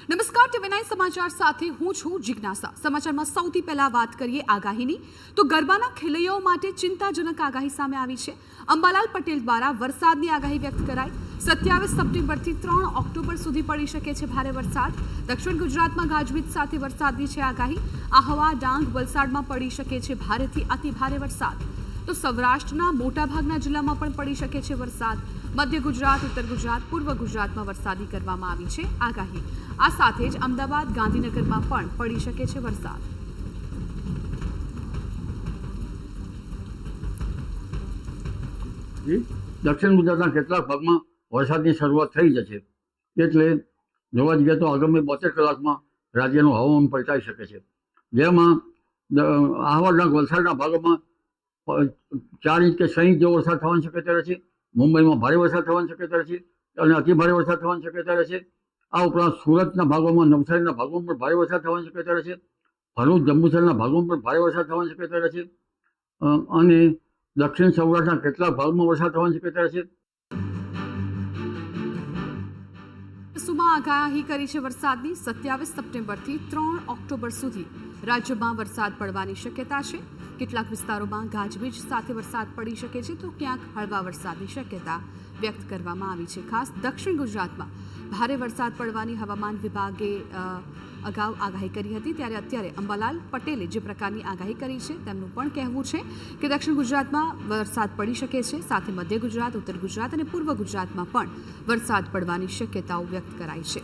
નમસ્કાર ટીવી9 સમાચાર સાથે હું છું જિજ્ઞાસા। સમાચારમાં સૌથી પહેલા વાત કરીએ આગાહીની તો ગરબાના ખેલૈયાઓ માટે ચિંતાજનક આગાહી સામે આવી છે। અંબાલાલ પટેલ દ્વારા વરસાદની આગાહી વ્યક્ત કરાઈ। 27 સપ્ટેમ્બરથી 3 ઓક્ટોબર સુધી પડી શકે છે ભારે વરસાદ। દક્ષિણ ગુજરાતમાં ગાજવીજ સાથે વરસાદની છે આગાહી। આહવા, ડાંગ, વલસાડમાં પડી શકે છે ભારેથી અતિ ભારે વરસાદ। તો સૌરાષ્ટ્રના મોટાભાગના જિલ્લામાં પણ પડી શકે છે વરસાદ। મધ્ય ગુજરાત, ઉત્તર ગુજરાત, પૂર્વ ગુજરાતમાં વરસાદી કરવામાં આવી છે આગાહી। આ સાથે જ અમદાવાદ, ગાંધીનગરમાં પણ પડી શકે છે વરસાદ। દક્ષિણ ગુજરાતના કેટલાક ભાગમાં વરસાદની શરૂઆત થઈ જશે, એટલે જોવા જઈએ તો આગામી 72 કલાકમાં રાજ્યનું હવામાન પલટાઈ શકે છે, જેમાં આહવા, ડાંગ, વલસાડના ભાગોમાં 4 ઇંચ કે 6 ઇંચ જેવો વરસાદ થવાની શક્યતા રહે છે। મુંબઈમાં ભારે વરસાદ થવાની શક્યતા રહે છે અને અતિ ભારે વરસાદ થવાની શક્યતા રહે છે। આ ઉપરાંત સુરતના ભાગોમાં, નવસારીના ભાગોમાં પણ ભારે વરસાદ થવાની શક્યતા રહે છે। ભરૂચ, જંબુસરના ભાગોમાં પણ ભારે વરસાદ થવાની શક્યતા રહે છે અને દક્ષિણ સૌરાષ્ટ્રના કેટલાક ભાગમાં વરસાદ થવાની શક્યતા રહે છે। સુમાં આગાહી કરી છે વરસાદની। 27 સપ્ટેમ્બરથી 3 ઓક્ટોબર સુધી રાજ્યમાં વરસાદ પડવાની શક્યતા છે। કેટલાક વિસ્તારોમાં ગાજવીજ સાથે વરસાદ પડી શકે છે તો ક્યાંક હળવા વરસાદની શક્યતા વ્યક્ત કરવામાં આવી છે। ખાસ દક્ષિણ ગુજરાતમાં ભારે વરસાદ પડવાની હવામાન વિભાગે અગાઉ આગાહી કરી હતી, ત્યારે અત્યારે અંબાલાલ પટેલે જે પ્રકારની આગાહી કરી છે તેમનું પણ કહેવું છે કે દક્ષિણ ગુજરાતમાં વરસાદ પડી શકે છે, સાથે મધ્ય ગુજરાત, ઉત્તર ગુજરાત અને પૂર્વ ગુજરાતમાં પણ વરસાદ પડવાની શક્યતાઓ વ્યક્ત કરાઈ છે।